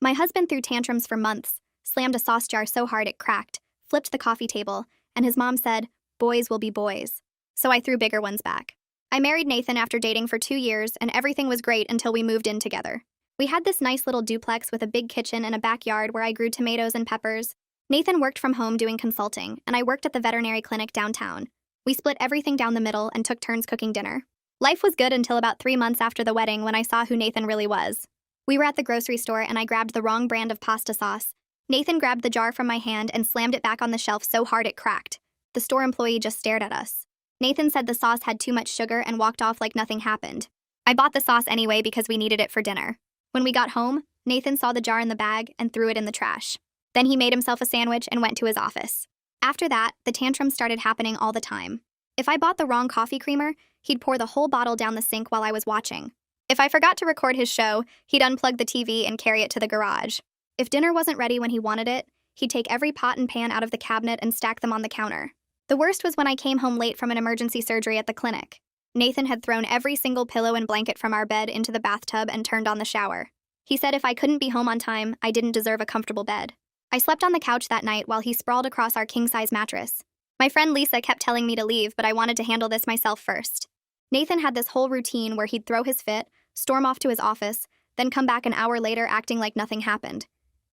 My husband threw tantrums for months, slammed a sauce jar so hard it cracked, flipped the coffee table, and his mom said, "Boys will be boys." So I threw bigger ones back. I married Nathan after dating for 2 years, and everything was great until we moved in together. We had this nice little duplex with a big kitchen and a backyard where I grew tomatoes and peppers. Nathan worked from home doing consulting, and I worked at the veterinary clinic downtown. We split everything down the middle and took turns cooking dinner. Life was good until about 3 months after the wedding when I saw who Nathan really was. We were at the grocery store and I grabbed the wrong brand of pasta sauce. Nathan grabbed the jar from my hand and slammed it back on the shelf so hard it cracked. The store employee just stared at us. Nathan said the sauce had too much sugar and walked off like nothing happened. I bought the sauce anyway because we needed it for dinner. When we got home, Nathan saw the jar in the bag and threw it in the trash. Then he made himself a sandwich and went to his office. After that, the tantrums started happening all the time. If I bought the wrong coffee creamer, he'd pour the whole bottle down the sink while I was watching. If I forgot to record his show, he'd unplug the TV and carry it to the garage. If dinner wasn't ready when he wanted it, he'd take every pot and pan out of the cabinet and stack them on the counter. The worst was when I came home late from an emergency surgery at the clinic. Nathan had thrown every single pillow and blanket from our bed into the bathtub and turned on the shower. He said if I couldn't be home on time, I didn't deserve a comfortable bed. I slept on the couch that night while he sprawled across our king-size mattress. My friend Lisa kept telling me to leave, but I wanted to handle this myself first. Nathan had this whole routine where he'd throw his fit, storm off to his office, then come back an hour later acting like nothing happened.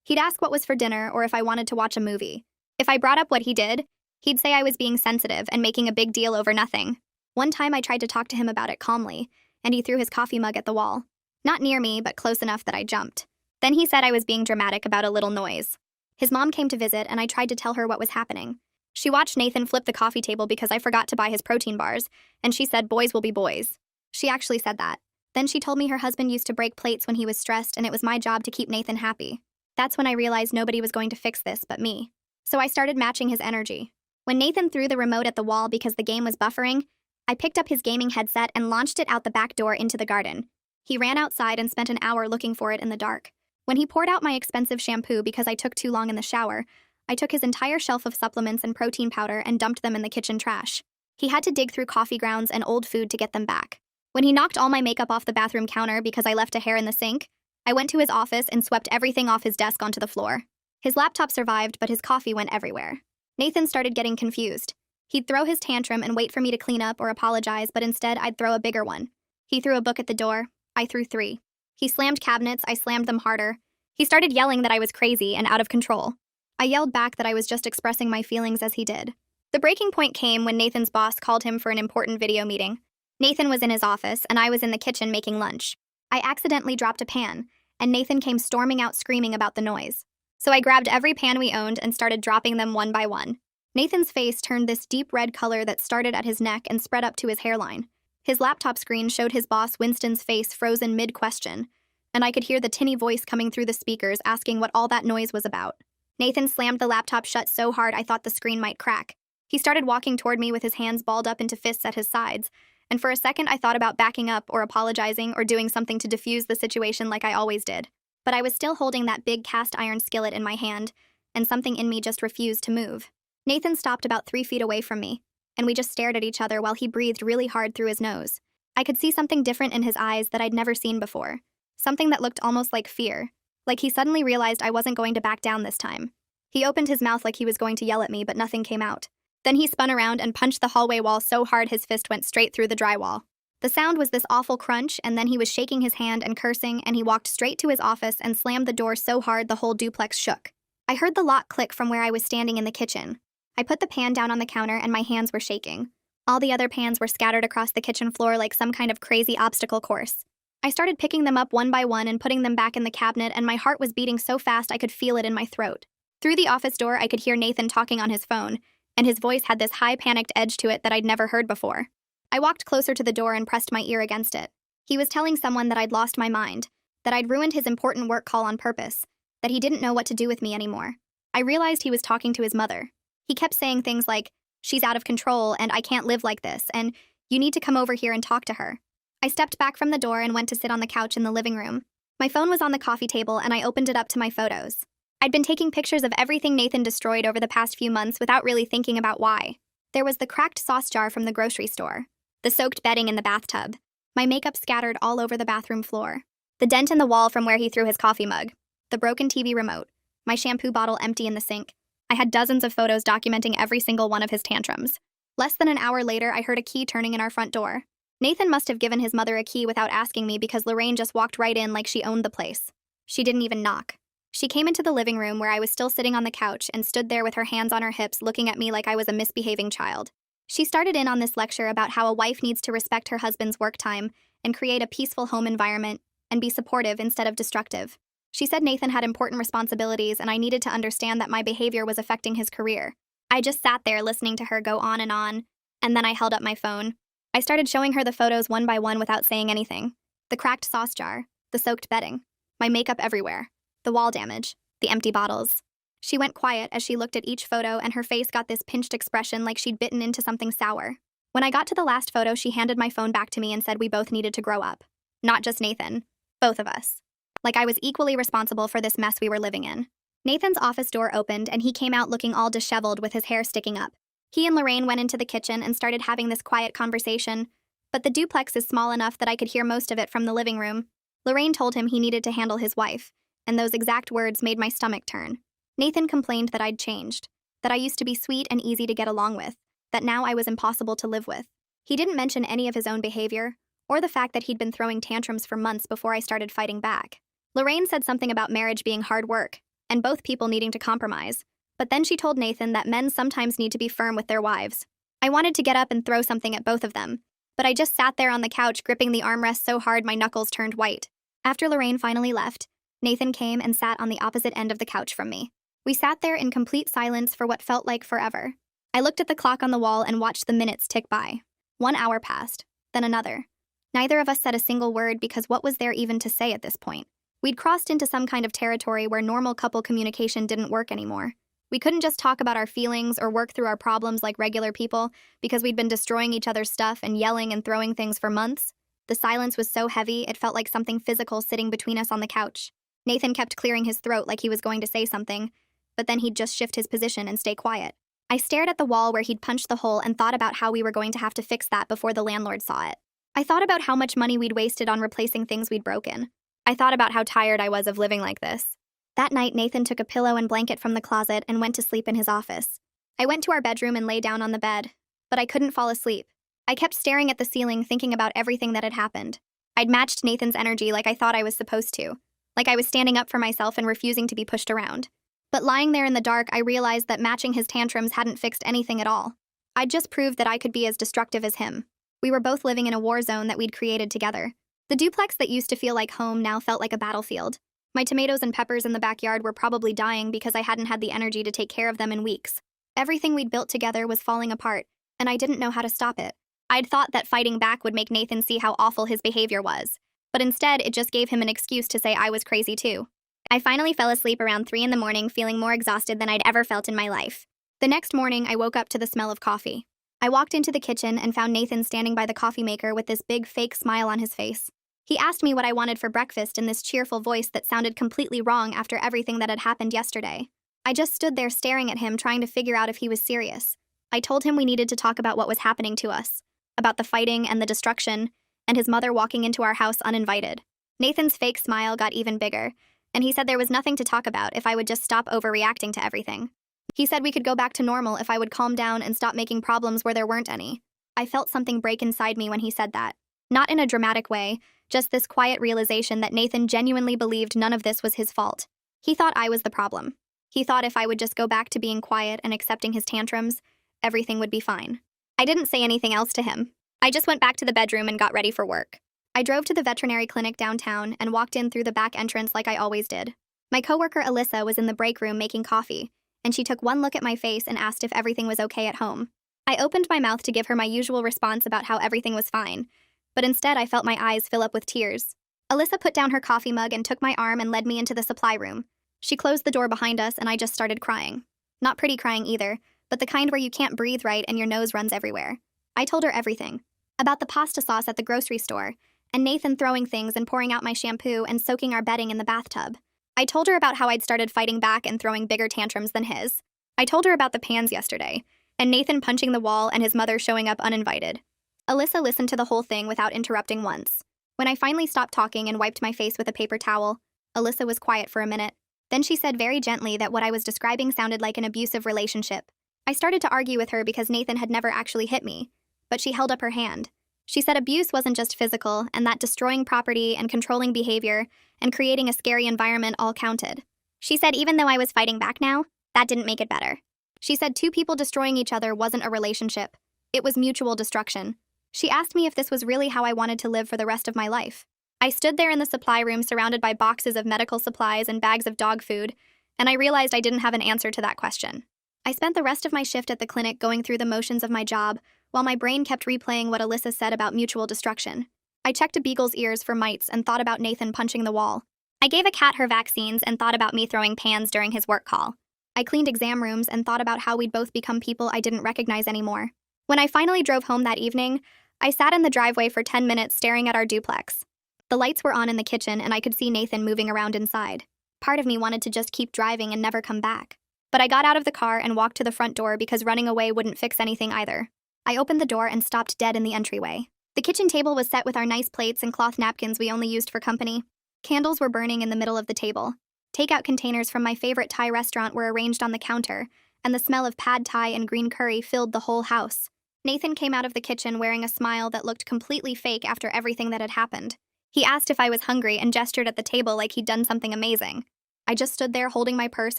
He'd ask what was for dinner or if I wanted to watch a movie. If I brought up what he did, he'd say I was being sensitive and making a big deal over nothing. One time I tried to talk to him about it calmly, and he threw his coffee mug at the wall. Not near me, but close enough that I jumped. Then he said I was being dramatic about a little noise. His mom came to visit, and I tried to tell her what was happening. She watched Nathan flip the coffee table because I forgot to buy his protein bars, and she said boys will be boys. She actually said that. Then she told me her husband used to break plates when he was stressed, and it was my job to keep Nathan happy. That's when I realized nobody was going to fix this but me. So I started matching his energy. When Nathan threw the remote at the wall because the game was buffering, I picked up his gaming headset and launched it out the back door into the garden. He ran outside and spent an hour looking for it in the dark. When he poured out my expensive shampoo because I took too long in the shower, I took his entire shelf of supplements and protein powder and dumped them in the kitchen trash. He had to dig through coffee grounds and old food to get them back. When he knocked all my makeup off the bathroom counter because I left a hair in the sink, I went to his office and swept everything off his desk onto the floor. His laptop survived, but his coffee went everywhere. Nathan started getting confused. He'd throw his tantrum and wait for me to clean up or apologize, but instead I'd throw a bigger one. He threw a book at the door. I threw 3. He slammed cabinets. I slammed them harder. He started yelling that I was crazy and out of control. I yelled back that I was just expressing my feelings as he did. The breaking point came when Nathan's boss called him for an important video meeting. Nathan was in his office, and I was in the kitchen making lunch. I accidentally dropped a pan, and Nathan came storming out screaming about the noise. So I grabbed every pan we owned and started dropping them one by one. Nathan's face turned this deep red color that started at his neck and spread up to his hairline. His laptop screen showed his boss Winston's face frozen mid-question, and I could hear the tinny voice coming through the speakers asking what all that noise was about. Nathan slammed the laptop shut so hard I thought the screen might crack. He started walking toward me with his hands balled up into fists at his sides, and for a second I thought about backing up or apologizing or doing something to defuse the situation like I always did. But I was still holding that big cast iron skillet in my hand, and something in me just refused to move. Nathan stopped about 3 feet away from me, and we just stared at each other while he breathed really hard through his nose. I could see something different in his eyes that I'd never seen before. Something that looked almost like fear. Like he suddenly realized I wasn't going to back down this time. He opened his mouth like he was going to yell at me, but nothing came out. Then he spun around and punched the hallway wall so hard his fist went straight through the drywall. The sound was this awful crunch, and then he was shaking his hand and cursing, and he walked straight to his office and slammed the door so hard the whole duplex shook. I heard the lock click from where I was standing in the kitchen. I put the pan down on the counter and my hands were shaking. All the other pans were scattered across the kitchen floor like some kind of crazy obstacle course. I started picking them up one by one and putting them back in the cabinet, and my heart was beating so fast I could feel it in my throat. Through the office door, I could hear Nathan talking on his phone, and his voice had this high, panicked edge to it that I'd never heard before. I walked closer to the door and pressed my ear against it. He was telling someone that I'd lost my mind, that I'd ruined his important work call on purpose, that he didn't know what to do with me anymore. I realized he was talking to his mother. He kept saying things like, "She's out of control, and I can't live like this, and you need to come over here and talk to her." I stepped back from the door and went to sit on the couch in the living room. My phone was on the coffee table, and I opened it up to my photos. I'd been taking pictures of everything Nathan destroyed over the past few months without really thinking about why. There was the cracked sauce jar from the grocery store, the soaked bedding in the bathtub, my makeup scattered all over the bathroom floor, the dent in the wall from where he threw his coffee mug, the broken TV remote, my shampoo bottle empty in the sink. I had dozens of photos documenting every single one of his tantrums. Less than an hour later, I heard a key turning in our front door. Nathan must have given his mother a key without asking me because Lorraine just walked right in like she owned the place. She didn't even knock. She came into the living room where I was still sitting on the couch and stood there with her hands on her hips looking at me like I was a misbehaving child. She started in on this lecture about how a wife needs to respect her husband's work time and create a peaceful home environment and be supportive instead of destructive. She said Nathan had important responsibilities and I needed to understand that my behavior was affecting his career. I just sat there listening to her go on, and then I held up my phone. I started showing her the photos one by one without saying anything. The cracked sauce jar, the soaked bedding, my makeup everywhere, the wall damage, the empty bottles. She went quiet as she looked at each photo and her face got this pinched expression like she'd bitten into something sour. When I got to the last photo, she handed my phone back to me and said we both needed to grow up. Not just Nathan, both of us. Like I was equally responsible for this mess we were living in. Nathan's office door opened and he came out looking all disheveled with his hair sticking up. He and Lorraine went into the kitchen and started having this quiet conversation, but the duplex is small enough that I could hear most of it from the living room. Lorraine told him he needed to handle his wife, and those exact words made my stomach turn. Nathan complained that I'd changed, that I used to be sweet and easy to get along with, that now I was impossible to live with. He didn't mention any of his own behavior, or the fact that he'd been throwing tantrums for months before I started fighting back. Lorraine said something about marriage being hard work, and both people needing to compromise, but then she told Nathan that men sometimes need to be firm with their wives. I wanted to get up and throw something at both of them, but I just sat there on the couch gripping the armrest so hard my knuckles turned white. After Lorraine finally left, Nathan came and sat on the opposite end of the couch from me. We sat there in complete silence for what felt like forever. I looked at the clock on the wall and watched the minutes tick by. 1 hour passed, then another. Neither of us said a single word because what was there even to say at this point? We'd crossed into some kind of territory where normal couple communication didn't work anymore. We couldn't just talk about our feelings or work through our problems like regular people because we'd been destroying each other's stuff and yelling and throwing things for months. The silence was so heavy, it felt like something physical sitting between us on the couch. Nathan kept clearing his throat like he was going to say something, but then he'd just shift his position and stay quiet. I stared at the wall where he'd punched the hole and thought about how we were going to have to fix that before the landlord saw it. I thought about how much money we'd wasted on replacing things we'd broken. I thought about how tired I was of living like this. That night, Nathan took a pillow and blanket from the closet and went to sleep in his office. I went to our bedroom and lay down on the bed, but I couldn't fall asleep. I kept staring at the ceiling, thinking about everything that had happened. I'd matched Nathan's energy like I thought I was supposed to, like I was standing up for myself and refusing to be pushed around. But lying there in the dark, I realized that matching his tantrums hadn't fixed anything at all. I'd just proved that I could be as destructive as him. We were both living in a war zone that we'd created together. The duplex that used to feel like home now felt like a battlefield. My tomatoes and peppers in the backyard were probably dying because I hadn't had the energy to take care of them in weeks. Everything we'd built together was falling apart, and I didn't know how to stop it. I'd thought that fighting back would make Nathan see how awful his behavior was, but instead it just gave him an excuse to say I was crazy too. I finally fell asleep around 3 in the morning, feeling more exhausted than I'd ever felt in my life. The next morning, I woke up to the smell of coffee. I walked into the kitchen and found Nathan standing by the coffee maker with this big fake smile on his face. He asked me what I wanted for breakfast in this cheerful voice that sounded completely wrong after everything that had happened yesterday. I just stood there staring at him, trying to figure out if he was serious. I told him we needed to talk about what was happening to us, about the fighting and the destruction, and his mother walking into our house uninvited. Nathan's fake smile got even bigger, and he said there was nothing to talk about if I would just stop overreacting to everything. He said we could go back to normal if I would calm down and stop making problems where there weren't any. I felt something break inside me when he said that. Not in a dramatic way, just this quiet realization that Nathan genuinely believed none of this was his fault. He thought I was the problem. He thought if I would just go back to being quiet and accepting his tantrums, everything would be fine. I didn't say anything else to him. I just went back to the bedroom and got ready for work. I drove to the veterinary clinic downtown and walked in through the back entrance like I always did. My coworker Alyssa was in the break room making coffee, and she took one look at my face and asked if everything was okay at home. I opened my mouth to give her my usual response about how everything was fine, but instead I felt my eyes fill up with tears. Alyssa put down her coffee mug and took my arm and led me into the supply room. She closed the door behind us and I just started crying. Not pretty crying either, but the kind where you can't breathe right and your nose runs everywhere. I told her everything. About the pasta sauce at the grocery store, and Nathan throwing things and pouring out my shampoo and soaking our bedding in the bathtub. I told her about how I'd started fighting back and throwing bigger tantrums than his. I told her about the pans yesterday, and Nathan punching the wall and his mother showing up uninvited. Alyssa listened to the whole thing without interrupting once. When I finally stopped talking and wiped my face with a paper towel, Alyssa was quiet for a minute. Then she said very gently that what I was describing sounded like an abusive relationship. I started to argue with her because Nathan had never actually hit me, but she held up her hand. She said abuse wasn't just physical, and that destroying property and controlling behavior and creating a scary environment all counted. She said even though I was fighting back now, that didn't make it better. She said two people destroying each other wasn't a relationship. It was mutual destruction. She asked me if this was really how I wanted to live for the rest of my life. I stood there in the supply room surrounded by boxes of medical supplies and bags of dog food, and I realized I didn't have an answer to that question. I spent the rest of my shift at the clinic going through the motions of my job, while my brain kept replaying what Alyssa said about mutual destruction. I checked a beagle's ears for mites and thought about Nathan punching the wall. I gave a cat her vaccines and thought about me throwing pans during his work call. I cleaned exam rooms and thought about how we'd both become people I didn't recognize anymore. When I finally drove home that evening, I sat in the driveway for 10 minutes staring at our duplex. The lights were on in the kitchen and I could see Nathan moving around inside. Part of me wanted to just keep driving and never come back. But I got out of the car and walked to the front door because running away wouldn't fix anything either. I opened the door and stopped dead in the entryway. The kitchen table was set with our nice plates and cloth napkins we only used for company. Candles were burning in the middle of the table. Takeout containers from my favorite Thai restaurant were arranged on the counter, and the smell of pad Thai and green curry filled the whole house. Nathan came out of the kitchen wearing a smile that looked completely fake after everything that had happened. He asked if I was hungry and gestured at the table like he'd done something amazing. I just stood there holding my purse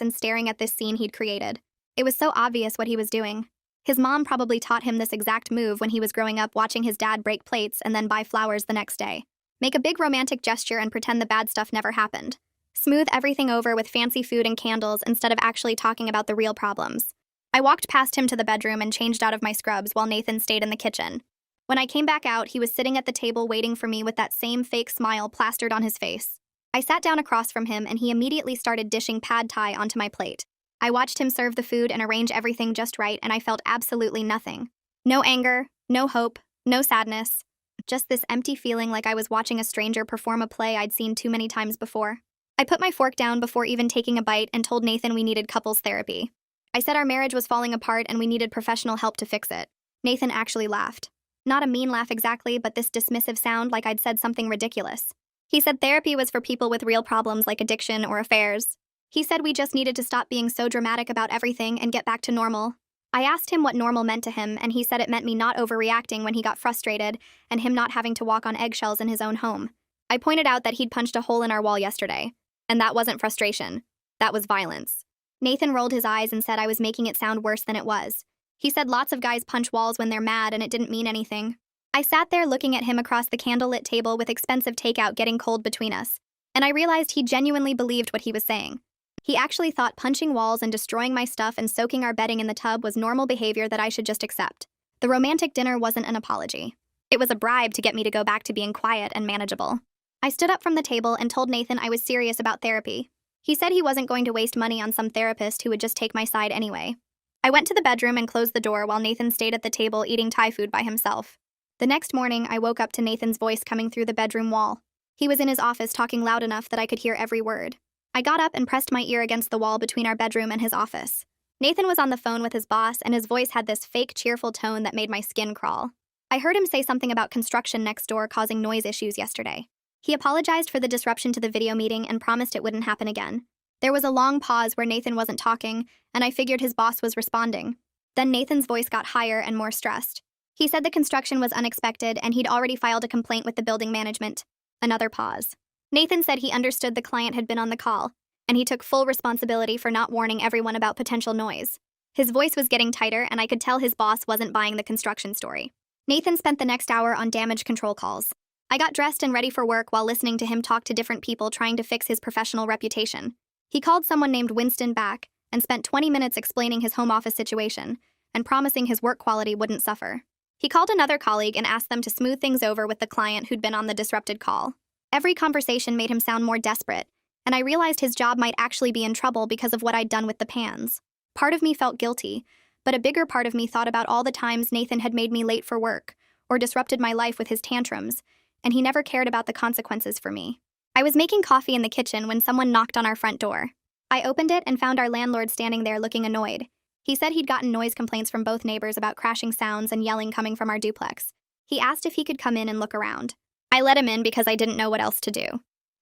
and staring at this scene he'd created. It was so obvious what he was doing. His mom probably taught him this exact move when he was growing up watching his dad break plates and then buy flowers the next day. Make a big romantic gesture and pretend the bad stuff never happened. Smooth everything over with fancy food and candles instead of actually talking about the real problems. I walked past him to the bedroom and changed out of my scrubs while Nathan stayed in the kitchen. When I came back out, he was sitting at the table waiting for me with that same fake smile plastered on his face. I sat down across from him and he immediately started dishing pad Thai onto my plate. I watched him serve the food and arrange everything just right, and I felt absolutely nothing. No anger, no hope, no sadness. Just this empty feeling like I was watching a stranger perform a play I'd seen too many times before. I put my fork down before even taking a bite and told Nathan we needed couples therapy. I said our marriage was falling apart and we needed professional help to fix it. Nathan actually laughed. Not a mean laugh exactly, but this dismissive sound like I'd said something ridiculous. He said therapy was for people with real problems like addiction or affairs. He said we just needed to stop being so dramatic about everything and get back to normal. I asked him what normal meant to him, and he said it meant me not overreacting when he got frustrated and him not having to walk on eggshells in his own home. I pointed out that he'd punched a hole in our wall yesterday, and that wasn't frustration. That was violence. Nathan rolled his eyes and said I was making it sound worse than it was. He said lots of guys punch walls when they're mad and it didn't mean anything. I sat there looking at him across the candlelit table with expensive takeout getting cold between us, and I realized he genuinely believed what he was saying. He actually thought punching walls and destroying my stuff and soaking our bedding in the tub was normal behavior that I should just accept. The romantic dinner wasn't an apology. It was a bribe to get me to go back to being quiet and manageable. I stood up from the table and told Nathan I was serious about therapy. He said he wasn't going to waste money on some therapist who would just take my side anyway. I went to the bedroom and closed the door while Nathan stayed at the table eating Thai food by himself. The next morning, I woke up to Nathan's voice coming through the bedroom wall. He was in his office talking loud enough that I could hear every word. I got up and pressed my ear against the wall between our bedroom and his office. Nathan was on the phone with his boss, and his voice had this fake, cheerful tone that made my skin crawl. I heard him say something about construction next door causing noise issues yesterday. He apologized for the disruption to the video meeting and promised it wouldn't happen again. There was a long pause where Nathan wasn't talking, and I figured his boss was responding. Then Nathan's voice got higher and more stressed. He said the construction was unexpected and he'd already filed a complaint with the building management. Another pause. Nathan said he understood the client had been on the call, and he took full responsibility for not warning everyone about potential noise. His voice was getting tighter, and I could tell his boss wasn't buying the construction story. Nathan spent the next hour on damage control calls. I got dressed and ready for work while listening to him talk to different people trying to fix his professional reputation. He called someone named Winston back and spent 20 minutes explaining his home office situation and promising his work quality wouldn't suffer. He called another colleague and asked them to smooth things over with the client who'd been on the disrupted call. Every conversation made him sound more desperate, and I realized his job might actually be in trouble because of what I'd done with the pans. Part of me felt guilty, but a bigger part of me thought about all the times Nathan had made me late for work or disrupted my life with his tantrums, and he never cared about the consequences for me. I was making coffee in the kitchen when someone knocked on our front door. I opened it and found our landlord standing there looking annoyed. He said he'd gotten noise complaints from both neighbors about crashing sounds and yelling coming from our duplex. He asked if he could come in and look around. I let him in because I didn't know what else to do.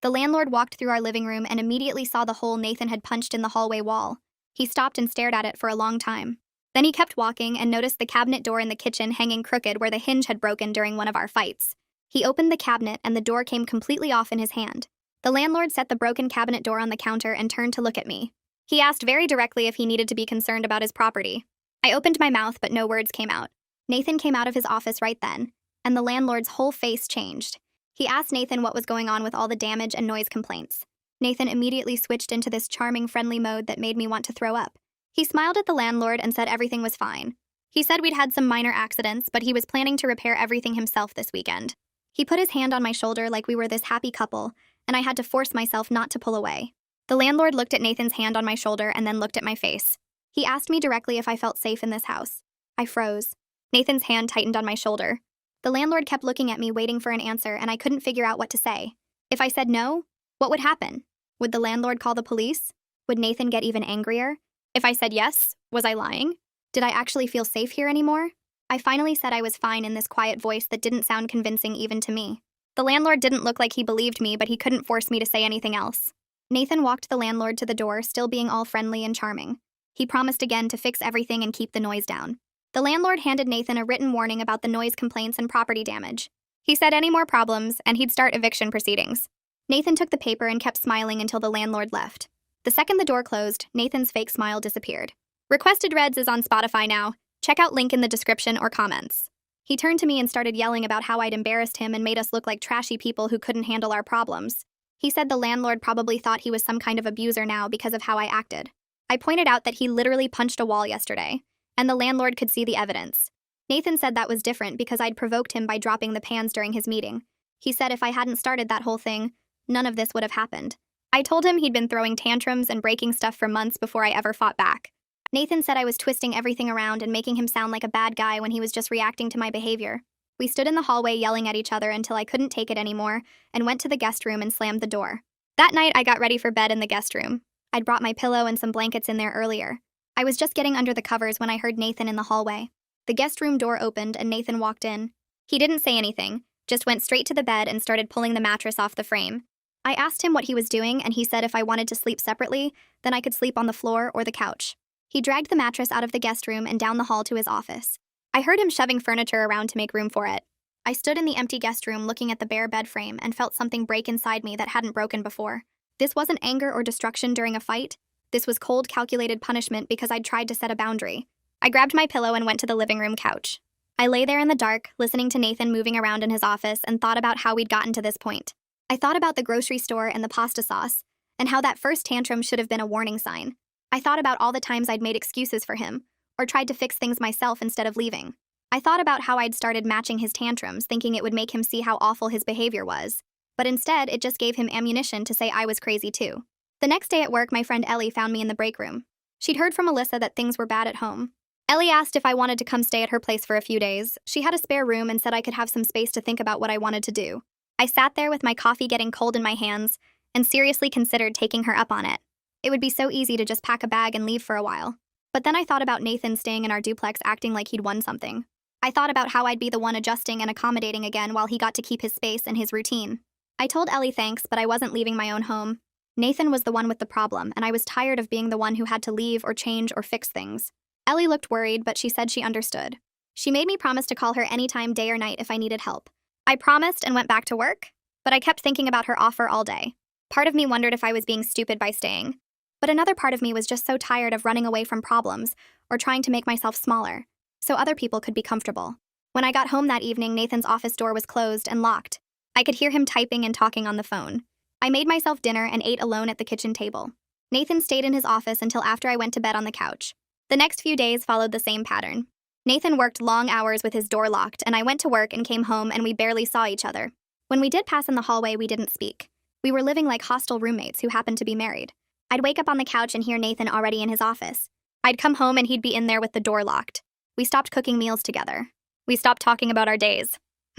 The landlord walked through our living room and immediately saw the hole Nathan had punched in the hallway wall. He stopped and stared at it for a long time. Then he kept walking and noticed the cabinet door in the kitchen hanging crooked where the hinge had broken during one of our fights. He opened the cabinet and the door came completely off in his hand. The landlord set the broken cabinet door on the counter and turned to look at me. He asked very directly if he needed to be concerned about his property. I opened my mouth, but no words came out. Nathan came out of his office right then, and the landlord's whole face changed. He asked Nathan what was going on with all the damage and noise complaints. Nathan immediately switched into this charming, friendly mode that made me want to throw up. He smiled at the landlord and said everything was fine. He said we'd had some minor accidents, but he was planning to repair everything himself this weekend. He put his hand on my shoulder like we were this happy couple, and I had to force myself not to pull away. The landlord looked at Nathan's hand on my shoulder and then looked at my face. He asked me directly if I felt safe in this house. I froze. Nathan's hand tightened on my shoulder. The landlord kept looking at me, waiting for an answer, and I couldn't figure out what to say. If I said no, what would happen? Would the landlord call the police? Would Nathan get even angrier? If I said yes, was I lying? Did I actually feel safe here anymore? I finally said I was fine in this quiet voice that didn't sound convincing even to me. The landlord didn't look like he believed me, but he couldn't force me to say anything else. Nathan walked the landlord to the door, still being all friendly and charming. He promised again to fix everything and keep the noise down. The landlord handed Nathan a written warning about the noise complaints and property damage. He said any more problems, and he'd start eviction proceedings. Nathan took the paper and kept smiling until the landlord left. The second the door closed, Nathan's fake smile disappeared. Requested Reds is on Spotify now. Check out link in the description or comments. He turned to me and started yelling about how I'd embarrassed him and made us look like trashy people who couldn't handle our problems. He said the landlord probably thought he was some kind of abuser now because of how I acted. I pointed out that he literally punched a wall yesterday, and the landlord could see the evidence. Nathan said that was different because I'd provoked him by dropping the pans during his meeting. He said if I hadn't started that whole thing, none of this would have happened. I told him he'd been throwing tantrums and breaking stuff for months before I ever fought back. Nathan said I was twisting everything around and making him sound like a bad guy when he was just reacting to my behavior. We stood in the hallway yelling at each other until I couldn't take it anymore and went to the guest room and slammed the door. That night, I got ready for bed in the guest room. I'd brought my pillow and some blankets in there earlier. I was just getting under the covers when I heard Nathan in the hallway. The guest room door opened and Nathan walked in. He didn't say anything, just went straight to the bed and started pulling the mattress off the frame. I asked him what he was doing, and he said if I wanted to sleep separately, then I could sleep on the floor or the couch. He dragged the mattress out of the guest room and down the hall to his office. I heard him shoving furniture around to make room for it. I stood in the empty guest room looking at the bare bed frame and felt something break inside me that hadn't broken before. This wasn't anger or destruction during a fight. This was cold, calculated punishment because I'd tried to set a boundary. I grabbed my pillow and went to the living room couch. I lay there in the dark, listening to Nathan moving around in his office, and thought about how we'd gotten to this point. I thought about the grocery store and the pasta sauce, and how that first tantrum should have been a warning sign. I thought about all the times I'd made excuses for him, or tried to fix things myself instead of leaving. I thought about how I'd started matching his tantrums, thinking it would make him see how awful his behavior was. But instead, it just gave him ammunition to say I was crazy too. The next day at work, my friend Ellie found me in the break room. She'd heard from Alyssa that things were bad at home. Ellie asked if I wanted to come stay at her place for a few days. She had a spare room and said I could have some space to think about what I wanted to do. I sat there with my coffee getting cold in my hands and seriously considered taking her up on it. It would be so easy to just pack a bag and leave for a while. But then I thought about Nathan staying in our duplex acting like he'd won something. I thought about how I'd be the one adjusting and accommodating again while he got to keep his space and his routine. I told Ellie thanks, but I wasn't leaving my own home. Nathan was the one with the problem, and I was tired of being the one who had to leave or change or fix things. Ellie looked worried, but she said she understood. She made me promise to call her anytime, day or night, if I needed help. I promised and went back to work, but I kept thinking about her offer all day. Part of me wondered if I was being stupid by staying. But another part of me was just so tired of running away from problems or trying to make myself smaller, so other people could be comfortable. When I got home that evening, Nathan's office door was closed and locked. I could hear him typing and talking on the phone. I made myself dinner and ate alone at the kitchen table. Nathan stayed in his office until after I went to bed on the couch. The next few days followed the same pattern. Nathan worked long hours with his door locked, and I went to work and came home and we barely saw each other. When we did pass in the hallway, we didn't speak. We were living like hostile roommates who happened to be married. I'd wake up on the couch and hear Nathan already in his office. I'd come home and he'd be in there with the door locked. We stopped cooking meals together. We stopped talking about our days.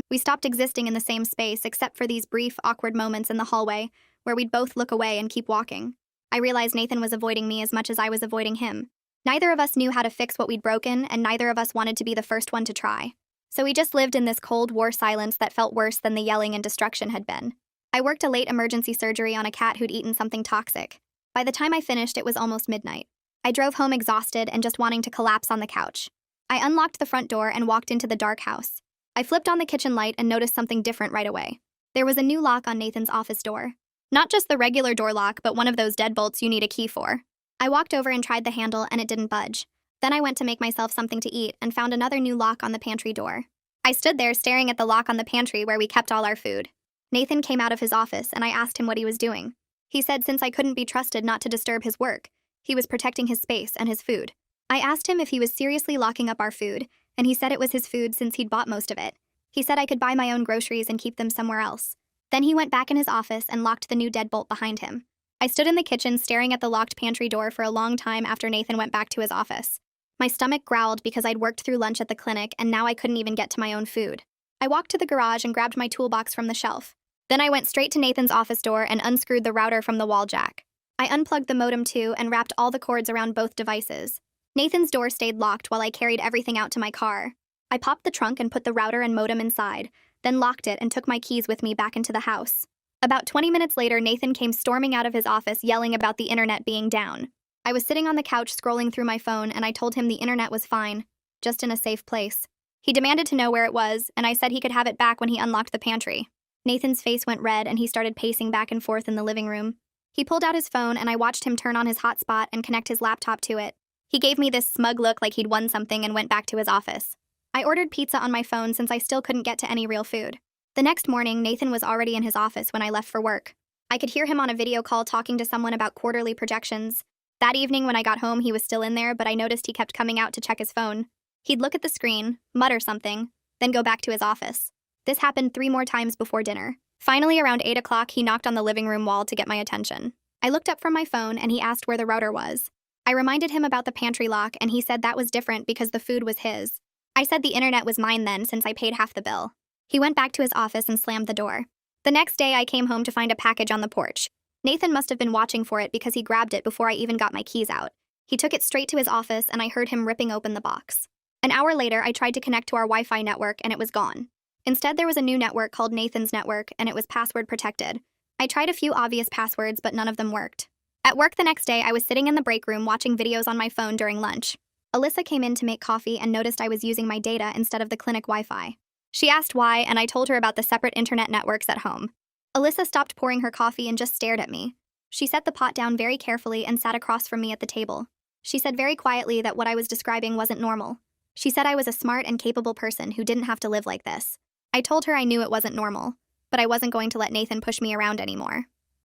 We stopped existing in the same space except for these brief, awkward moments in the hallway where we'd both look away and keep walking. I realized Nathan was avoiding me as much as I was avoiding him. Neither of us knew how to fix what we'd broken, and neither of us wanted to be the first one to try. So we just lived in this Cold War silence that felt worse than the yelling and destruction had been. I worked a late emergency surgery on a cat who'd eaten something toxic. By the time I finished, it was almost midnight. I drove home exhausted and just wanting to collapse on the couch. I unlocked the front door and walked into the dark house. I flipped on the kitchen light and noticed something different right away. There was a new lock on Nathan's office door. Not just the regular door lock, but one of those deadbolts you need a key for. I walked over and tried the handle and it didn't budge. Then I went to make myself something to eat and found another new lock on the pantry door. I stood there staring at the lock on the pantry where we kept all our food. Nathan came out of his office and I asked him what he was doing. He said since I couldn't be trusted not to disturb his work, he was protecting his space and his food. I asked him if he was seriously locking up our food, and he said it was his food since he'd bought most of it. He said I could buy my own groceries and keep them somewhere else. Then he went back in his office and locked the new deadbolt behind him. I stood in the kitchen staring at the locked pantry door for a long time after Nathan went back to his office. My stomach growled because I'd worked through lunch at the clinic and now I couldn't even get to my own food. I walked to the garage and grabbed my toolbox from the shelf. Then I went straight to Nathan's office door and unscrewed the router from the wall jack. I unplugged the modem too and wrapped all the cords around both devices. Nathan's door stayed locked while I carried everything out to my car. I popped the trunk and put the router and modem inside, then locked it and took my keys with me back into the house. About 20 minutes later, Nathan came storming out of his office yelling about the internet being down. I was sitting on the couch scrolling through my phone and I told him the internet was fine, just in a safe place. He demanded to know where it was, and I said he could have it back when he unlocked the pantry. Nathan's face went red and he started pacing back and forth in the living room. He pulled out his phone and I watched him turn on his hotspot and connect his laptop to it. He gave me this smug look like he'd won something and went back to his office. I ordered pizza on my phone since I still couldn't get to any real food. The next morning, Nathan was already in his office when I left for work. I could hear him on a video call talking to someone about quarterly projections. That evening when I got home, he was still in there, but I noticed he kept coming out to check his phone. He'd look at the screen, mutter something, then go back to his office. This happened 3 more times before dinner. Finally, around 8 o'clock, he knocked on the living room wall to get my attention. I looked up from my phone and he asked where the router was. I reminded him about the pantry lock and he said that was different because the food was his. I said the internet was mine then since I paid half the bill. He went back to his office and slammed the door. The next day, I came home to find a package on the porch. Nathan must have been watching for it because he grabbed it before I even got my keys out. He took it straight to his office and I heard him ripping open the box. An hour later, I tried to connect to our Wi-Fi network and it was gone. Instead, there was a new network called Nathan's Network and it was password protected. I tried a few obvious passwords, but none of them worked. At work the next day, I was sitting in the break room watching videos on my phone during lunch. Alyssa came in to make coffee and noticed I was using my data instead of the clinic Wi-Fi. She asked why, and I told her about the separate internet networks at home. Alyssa stopped pouring her coffee and just stared at me. She set the pot down very carefully and sat across from me at the table. She said very quietly that what I was describing wasn't normal. She said I was a smart and capable person who didn't have to live like this. I told her I knew it wasn't normal, but I wasn't going to let Nathan push me around anymore.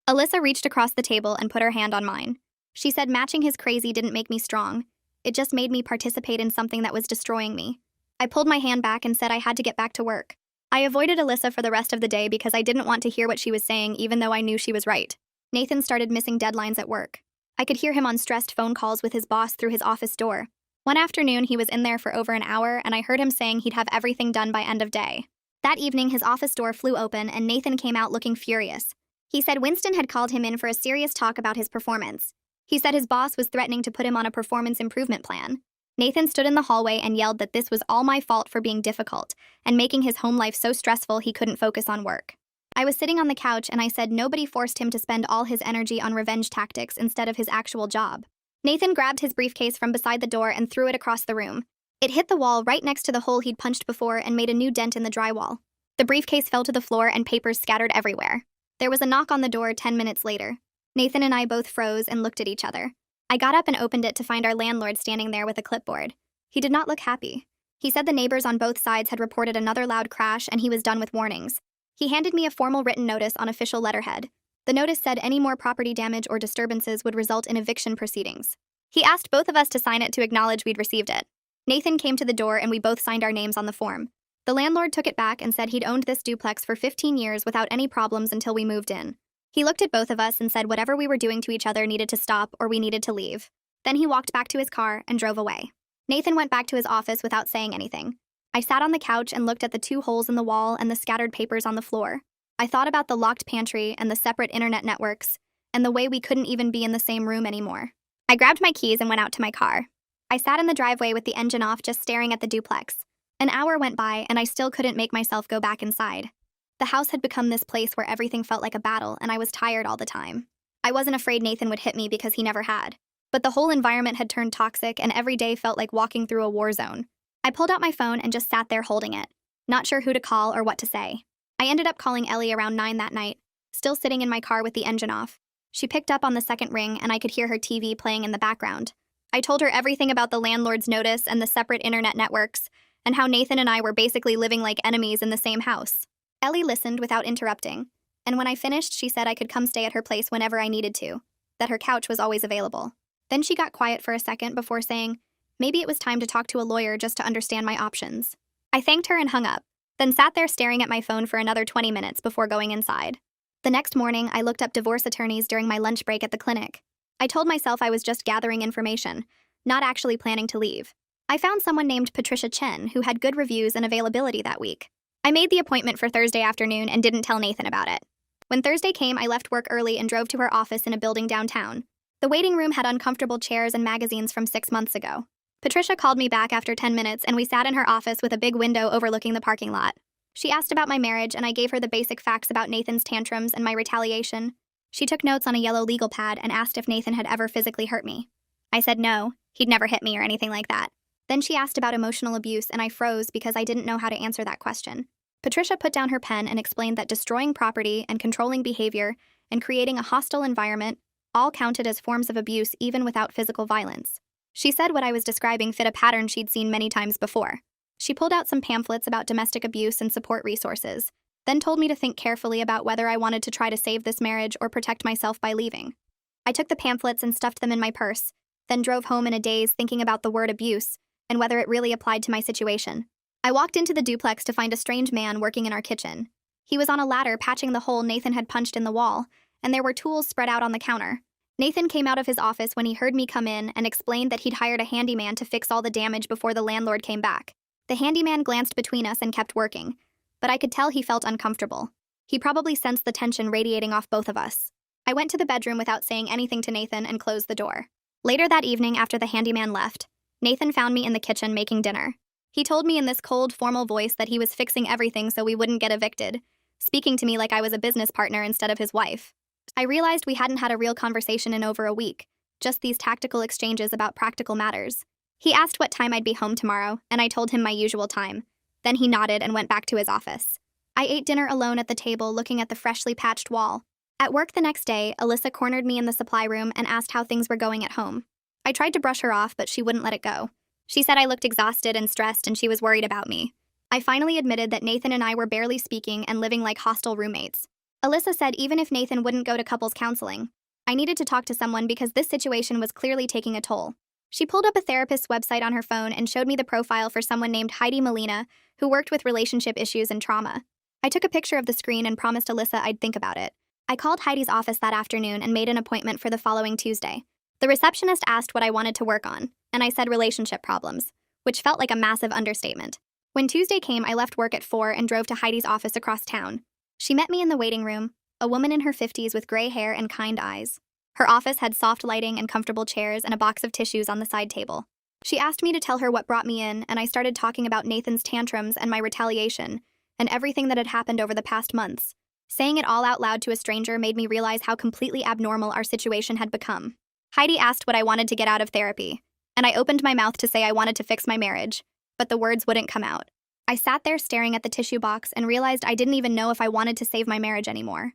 Alyssa reached across the table and put her hand on mine. She said matching his crazy didn't make me strong. It just made me participate in something that was destroying me. I pulled my hand back and said I had to get back to work. I avoided Alyssa for the rest of the day because I didn't want to hear what she was saying even though I knew she was right. Nathan started missing deadlines at work. I could hear him on stressed phone calls with his boss through his office door. One afternoon, he was in there for over an hour and I heard him saying he'd have everything done by end of day. That evening, his office door flew open and Nathan came out looking furious. He said Winston had called him in for a serious talk about his performance. He said his boss was threatening to put him on a performance improvement plan. Nathan stood in the hallway and yelled that this was all my fault for being difficult and making his home life so stressful he couldn't focus on work. I was sitting on the couch and I said nobody forced him to spend all his energy on revenge tactics instead of his actual job. Nathan grabbed his briefcase from beside the door and threw it across the room. It hit the wall right next to the hole he'd punched before and made a new dent in the drywall. The briefcase fell to the floor and papers scattered everywhere. There was a knock on the door 10 minutes later. Nathan and I both froze and looked at each other. I got up and opened it to find our landlord standing there with a clipboard. He did not look happy. He said the neighbors on both sides had reported another loud crash and he was done with warnings. He handed me a formal written notice on official letterhead. The notice said any more property damage or disturbances would result in eviction proceedings. He asked both of us to sign it to acknowledge we'd received it. Nathan came to the door and we both signed our names on the form. The landlord took it back and said he'd owned this duplex for 15 years without any problems until we moved in. He looked at both of us and said whatever we were doing to each other needed to stop or we needed to leave. Then he walked back to his car and drove away. Nathan went back to his office without saying anything. I sat on the couch and looked at the 2 holes in the wall and the scattered papers on the floor. I thought about the locked pantry and the separate internet networks, and the way we couldn't even be in the same room anymore. I grabbed my keys and went out to my car. I sat in the driveway with the engine off just staring at the duplex. An hour went by and I still couldn't make myself go back inside. The house had become this place where everything felt like a battle, and I was tired all the time. I wasn't afraid Nathan would hit me because he never had. But the whole environment had turned toxic, and every day felt like walking through a war zone. I pulled out my phone and just sat there holding it, not sure who to call or what to say. I ended up calling Ellie around 9 that night, still sitting in my car with the engine off. She picked up on the second ring, and I could hear her TV playing in the background. I told her everything about the landlord's notice and the separate internet networks, and how Nathan and I were basically living like enemies in the same house. Ellie listened without interrupting, and when I finished, she said I could come stay at her place whenever I needed to, that her couch was always available. Then she got quiet for a second before saying, maybe it was time to talk to a lawyer just to understand my options. I thanked her and hung up, then sat there staring at my phone for another 20 minutes before going inside. The next morning, I looked up divorce attorneys during my lunch break at the clinic. I told myself I was just gathering information, not actually planning to leave. I found someone named Patricia Chen who had good reviews and availability that week. I made the appointment for Thursday afternoon and didn't tell Nathan about it. When Thursday came, I left work early and drove to her office in a building downtown. The waiting room had uncomfortable chairs and magazines from 6 months ago. Patricia called me back after 10 minutes, and we sat in her office with a big window overlooking the parking lot. She asked about my marriage, and I gave her the basic facts about Nathan's tantrums and my retaliation. She took notes on a yellow legal pad and asked if Nathan had ever physically hurt me. I said no, he'd never hit me or anything like that. Then she asked about emotional abuse, and I froze because I didn't know how to answer that question. Patricia put down her pen and explained that destroying property and controlling behavior and creating a hostile environment all counted as forms of abuse even without physical violence. She said what I was describing fit a pattern she'd seen many times before. She pulled out some pamphlets about domestic abuse and support resources, then told me to think carefully about whether I wanted to try to save this marriage or protect myself by leaving. I took the pamphlets and stuffed them in my purse, then drove home in a daze thinking about the word abuse and whether it really applied to my situation. I walked into the duplex to find a strange man working in our kitchen. He was on a ladder patching the hole Nathan had punched in the wall, and there were tools spread out on the counter. Nathan came out of his office when he heard me come in and explained that he'd hired a handyman to fix all the damage before the landlord came back. The handyman glanced between us and kept working, but I could tell he felt uncomfortable. He probably sensed the tension radiating off both of us. I went to the bedroom without saying anything to Nathan and closed the door. Later that evening, after the handyman left, Nathan found me in the kitchen making dinner. He told me in this cold, formal voice that he was fixing everything so we wouldn't get evicted, speaking to me like I was a business partner instead of his wife. I realized we hadn't had a real conversation in over a week, just these tactical exchanges about practical matters. He asked what time I'd be home tomorrow, and I told him my usual time. Then he nodded and went back to his office. I ate dinner alone at the table, looking at the freshly patched wall. At work the next day, Alyssa cornered me in the supply room and asked how things were going at home. I tried to brush her off, but she wouldn't let it go. She said I looked exhausted and stressed and she was worried about me. I finally admitted that Nathan and I were barely speaking and living like hostile roommates. Alyssa said even if Nathan wouldn't go to couples counseling, I needed to talk to someone because this situation was clearly taking a toll. She pulled up a therapist's website on her phone and showed me the profile for someone named Heidi Molina, who worked with relationship issues and trauma. I took a picture of the screen and promised Alyssa I'd think about it. I called Heidi's office that afternoon and made an appointment for the following Tuesday. The receptionist asked what I wanted to work on, and I said relationship problems, which felt like a massive understatement. When Tuesday came, I left work at 4 and drove to Heidi's office across town. She met me in the waiting room, a woman in her 50s with gray hair and kind eyes. Her office had soft lighting and comfortable chairs and a box of tissues on the side table. She asked me to tell her what brought me in, and I started talking about Nathan's tantrums and my retaliation, and everything that had happened over the past months. Saying it all out loud to a stranger made me realize how completely abnormal our situation had become. Heidi asked what I wanted to get out of therapy, and I opened my mouth to say I wanted to fix my marriage, but the words wouldn't come out. I sat there staring at the tissue box and realized I didn't even know if I wanted to save my marriage anymore.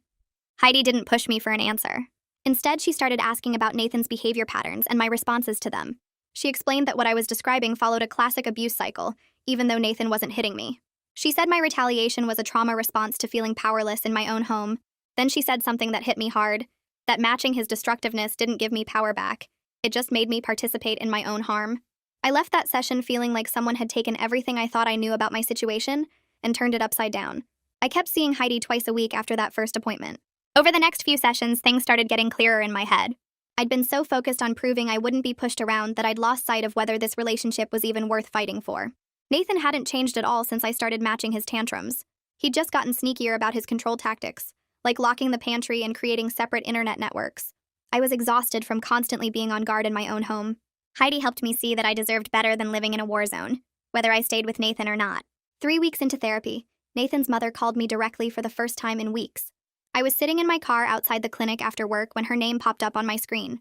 Heidi didn't push me for an answer. Instead, she started asking about Nathan's behavior patterns and my responses to them. She explained that what I was describing followed a classic abuse cycle, even though Nathan wasn't hitting me. She said my retaliation was a trauma response to feeling powerless in my own home. Then she said something that hit me hard, that matching his destructiveness didn't give me power back. It just made me participate in my own harm. I left that session feeling like someone had taken everything I thought I knew about my situation and turned it upside down. I kept seeing Heidi twice a week after that first appointment. Over the next few sessions, things started getting clearer in my head. I'd been so focused on proving I wouldn't be pushed around that I'd lost sight of whether this relationship was even worth fighting for. Nathan hadn't changed at all since I started matching his tantrums. He'd just gotten sneakier about his control tactics, like locking the pantry and creating separate internet networks. I was exhausted from constantly being on guard in my own home. Heidi helped me see that I deserved better than living in a war zone, whether I stayed with Nathan or not. 3 weeks into therapy, Nathan's mother called me directly for the first time in weeks. I was sitting in my car outside the clinic after work when her name popped up on my screen.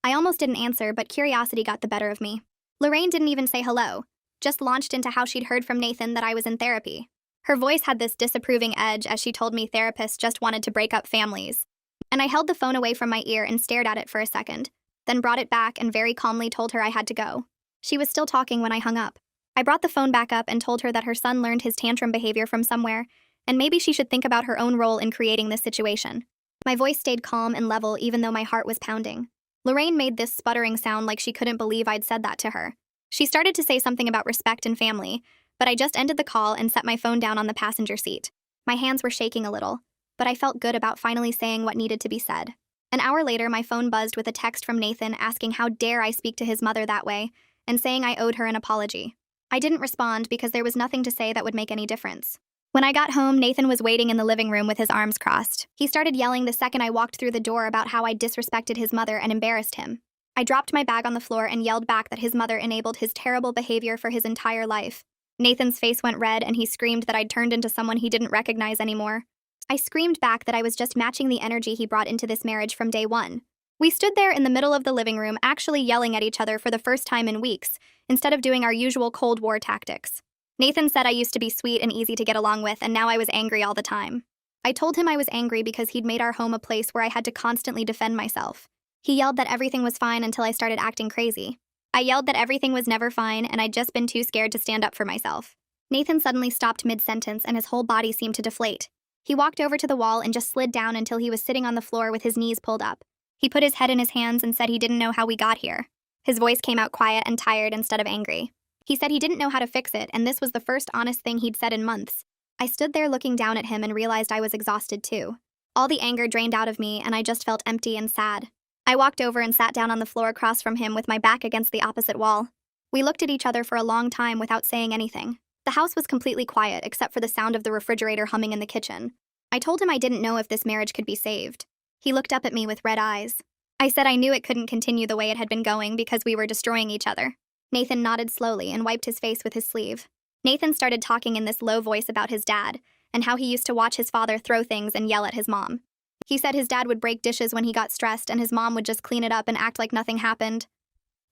I almost didn't answer, but curiosity got the better of me. Lorraine didn't even say hello, just launched into how she'd heard from Nathan that I was in therapy. Her voice had this disapproving edge as she told me therapists just wanted to break up families. And I held the phone away from my ear and stared at it for a second, then brought it back and very calmly told her I had to go. She was still talking when I hung up. I brought the phone back up and told her that her son learned his tantrum behavior from somewhere, and maybe she should think about her own role in creating this situation. My voice stayed calm and level even though my heart was pounding. Lorraine made this sputtering sound like she couldn't believe I'd said that to her. She started to say something about respect and family, but I just ended the call and set my phone down on the passenger seat. My hands were shaking a little, but I felt good about finally saying what needed to be said. An hour later, my phone buzzed with a text from Nathan asking how dare I speak to his mother that way, and saying I owed her an apology. I didn't respond because there was nothing to say that would make any difference. When I got home, Nathan was waiting in the living room with his arms crossed. He started yelling the second I walked through the door about how I disrespected his mother and embarrassed him. I dropped my bag on the floor and yelled back that his mother enabled his terrible behavior for his entire life. Nathan's face went red and he screamed that I'd turned into someone he didn't recognize anymore. I screamed back that I was just matching the energy he brought into this marriage from day one. We stood there in the middle of the living room actually yelling at each other for the first time in weeks, instead of doing our usual Cold War tactics. Nathan said I used to be sweet and easy to get along with, and now I was angry all the time. I told him I was angry because he'd made our home a place where I had to constantly defend myself. He yelled that everything was fine until I started acting crazy. I yelled that everything was never fine and I'd just been too scared to stand up for myself. Nathan suddenly stopped mid-sentence and his whole body seemed to deflate. He walked over to the wall and just slid down until he was sitting on the floor with his knees pulled up. He put his head in his hands and said he didn't know how we got here. His voice came out quiet and tired instead of angry. He said he didn't know how to fix it, and this was the first honest thing he'd said in months. I stood there looking down at him and realized I was exhausted too. All the anger drained out of me, and I just felt empty and sad. I walked over and sat down on the floor across from him with my back against the opposite wall. We looked at each other for a long time without saying anything. The house was completely quiet except for the sound of the refrigerator humming in the kitchen. I told him I didn't know if this marriage could be saved. He looked up at me with red eyes. I said I knew it couldn't continue the way it had been going because we were destroying each other. Nathan nodded slowly and wiped his face with his sleeve. Nathan started talking in this low voice about his dad, and how he used to watch his father throw things and yell at his mom. He said his dad would break dishes when he got stressed and his mom would just clean it up and act like nothing happened.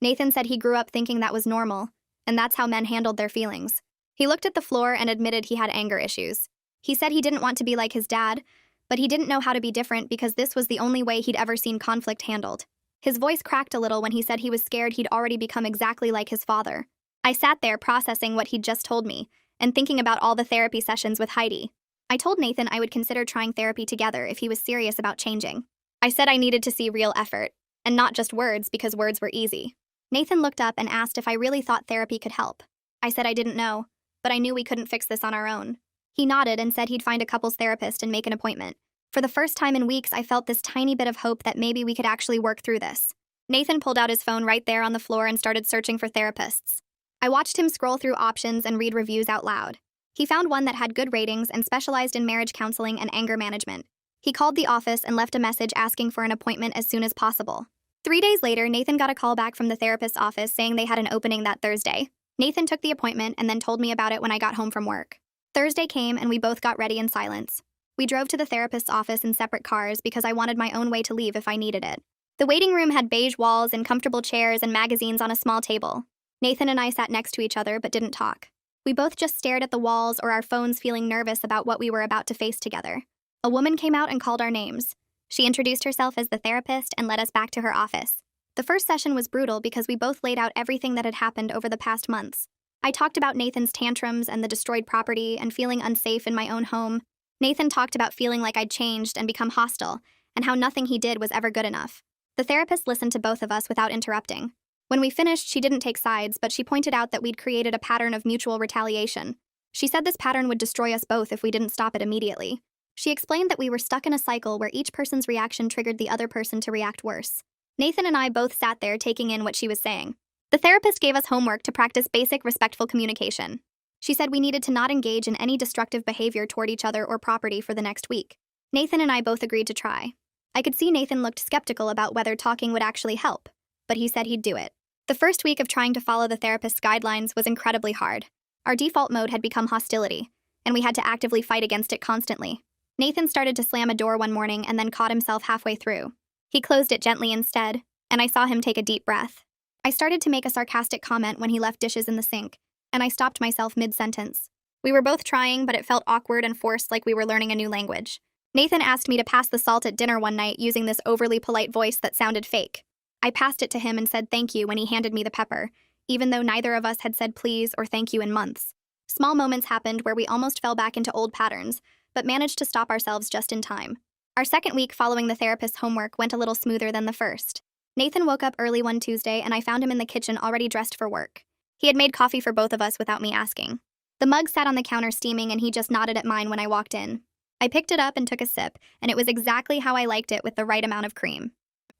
Nathan said he grew up thinking that was normal, and that's how men handled their feelings. He looked at the floor and admitted he had anger issues. He said he didn't want to be like his dad, but he didn't know how to be different because this was the only way he'd ever seen conflict handled. His voice cracked a little when he said he was scared he'd already become exactly like his father. I sat there processing what he'd just told me, and thinking about all the therapy sessions with Heidi. I told Nathan I would consider trying therapy together if he was serious about changing. I said I needed to see real effort, and not just words because words were easy. Nathan looked up and asked if I really thought therapy could help. I said I didn't know, but I knew we couldn't fix this on our own. He nodded and said he'd find a couples therapist and make an appointment. For the first time in weeks, I felt this tiny bit of hope that maybe we could actually work through this. Nathan pulled out his phone right there on the floor and started searching for therapists. I watched him scroll through options and read reviews out loud. He found one that had good ratings and specialized in marriage counseling and anger management. He called the office and left a message asking for an appointment as soon as possible. 3 days later, Nathan got a call back from the therapist's office saying they had an opening that Thursday. Nathan took the appointment and then told me about it when I got home from work. Thursday came and we both got ready in silence. We drove to the therapist's office in separate cars because I wanted my own way to leave if I needed it. The waiting room had beige walls and comfortable chairs and magazines on a small table. Nathan and I sat next to each other but didn't talk. We both just stared at the walls or our phones feeling nervous about what we were about to face together. A woman came out and called our names. She introduced herself as the therapist and led us back to her office. The first session was brutal because we both laid out everything that had happened over the past months. I talked about Nathan's tantrums and the destroyed property and feeling unsafe in my own home. Nathan talked about feeling like I'd changed and become hostile, and how nothing he did was ever good enough. The therapist listened to both of us without interrupting. When we finished, she didn't take sides, but she pointed out that we'd created a pattern of mutual retaliation. She said this pattern would destroy us both if we didn't stop it immediately. She explained that we were stuck in a cycle where each person's reaction triggered the other person to react worse. Nathan and I both sat there taking in what she was saying. The therapist gave us homework to practice basic respectful communication. She said we needed to not engage in any destructive behavior toward each other or property for the next week. Nathan and I both agreed to try. I could see Nathan looked skeptical about whether talking would actually help, but he said he'd do it. The first week of trying to follow the therapist's guidelines was incredibly hard. Our default mode had become hostility, and we had to actively fight against it constantly. Nathan started to slam a door one morning and then caught himself halfway through. He closed it gently instead, and I saw him take a deep breath. I started to make a sarcastic comment when he left dishes in the sink, and I stopped myself mid-sentence. We were both trying, but it felt awkward and forced, like we were learning a new language. Nathan asked me to pass the salt at dinner one night using this overly polite voice that sounded fake. I passed it to him and said thank you when he handed me the pepper, even though neither of us had said please or thank you in months. Small moments happened where we almost fell back into old patterns, but managed to stop ourselves just in time. Our second week following the therapist's homework went a little smoother than the first. Nathan woke up early one Tuesday and I found him in the kitchen already dressed for work. He had made coffee for both of us without me asking. The mug sat on the counter steaming and he just nodded at mine when I walked in. I picked it up and took a sip, and it was exactly how I liked it, with the right amount of cream.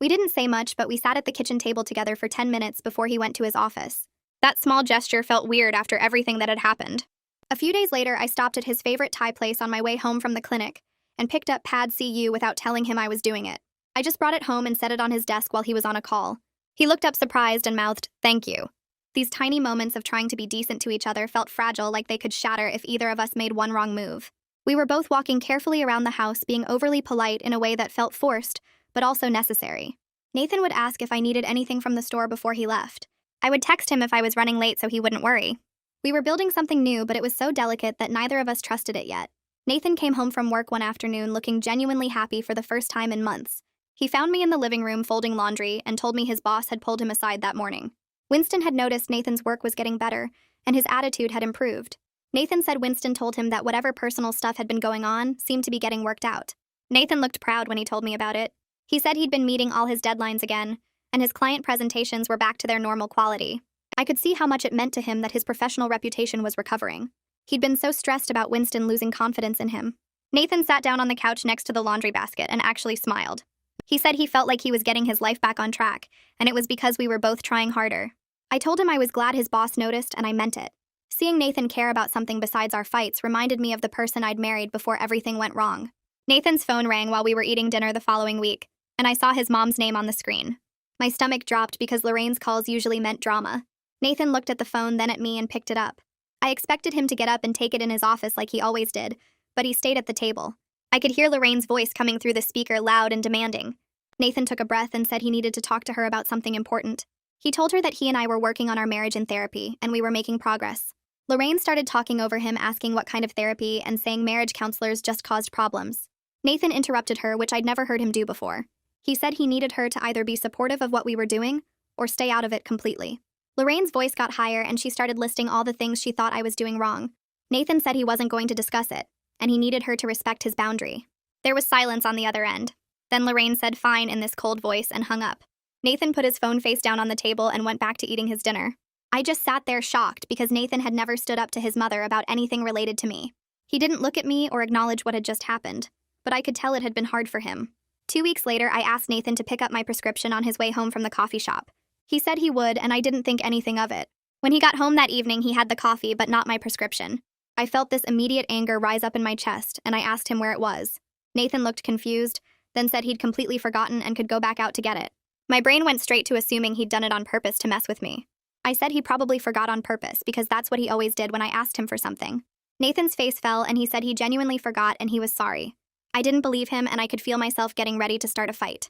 We didn't say much, but we sat at the kitchen table together for 10 minutes before he went to his office. That small gesture felt weird after everything that had happened. A few days later, I stopped at his favorite Thai place on my way home from the clinic and picked up Pad CU without telling him I was doing it. I just brought it home and set it on his desk while he was on a call. He looked up surprised and mouthed, "Thank you." These tiny moments of trying to be decent to each other felt fragile, like they could shatter if either of us made one wrong move. We were both walking carefully around the house, being overly polite in a way that felt forced, but also necessary. Nathan would ask if I needed anything from the store before he left. I would text him if I was running late so he wouldn't worry. We were building something new, but it was so delicate that neither of us trusted it yet. Nathan came home from work one afternoon looking genuinely happy for the first time in months. He found me in the living room folding laundry and told me his boss had pulled him aside that morning. Winston had noticed Nathan's work was getting better, and his attitude had improved. Nathan said Winston told him that whatever personal stuff had been going on seemed to be getting worked out. Nathan looked proud when he told me about it. He said he'd been meeting all his deadlines again, and his client presentations were back to their normal quality. I could see how much it meant to him that his professional reputation was recovering. He'd been so stressed about Winston losing confidence in him. Nathan sat down on the couch next to the laundry basket and actually smiled. He said he felt like he was getting his life back on track, and it was because we were both trying harder. I told him I was glad his boss noticed, and I meant it. Seeing Nathan care about something besides our fights reminded me of the person I'd married before everything went wrong. Nathan's phone rang while we were eating dinner the following week, and I saw his mom's name on the screen. My stomach dropped because Lorraine's calls usually meant drama. Nathan looked at the phone, then at me, and picked it up. I expected him to get up and take it in his office like he always did, but he stayed at the table. I could hear Lorraine's voice coming through the speaker, loud and demanding. Nathan took a breath and said he needed to talk to her about something important. He told her that he and I were working on our marriage in therapy, and we were making progress. Lorraine started talking over him, asking what kind of therapy, and saying marriage counselors just caused problems. Nathan interrupted her, which I'd never heard him do before. He said he needed her to either be supportive of what we were doing or stay out of it completely. Lorraine's voice got higher, and she started listing all the things she thought I was doing wrong. Nathan said he wasn't going to discuss it, and he needed her to respect his boundary. There was silence on the other end. Then Lorraine said fine in this cold voice and hung up. Nathan put his phone face down on the table and went back to eating his dinner. I just sat there shocked because Nathan had never stood up to his mother about anything related to me. He didn't look at me or acknowledge what had just happened, but I could tell it had been hard for him. 2 weeks later, I asked Nathan to pick up my prescription on his way home from the coffee shop. He said he would, and I didn't think anything of it. When he got home that evening, he had the coffee, but not my prescription. I felt this immediate anger rise up in my chest, and I asked him where it was. Nathan looked confused, then said he'd completely forgotten and could go back out to get it. My brain went straight to assuming he'd done it on purpose to mess with me. I said he probably forgot on purpose because that's what he always did when I asked him for something. Nathan's face fell and he said he genuinely forgot and he was sorry. I didn't believe him and I could feel myself getting ready to start a fight.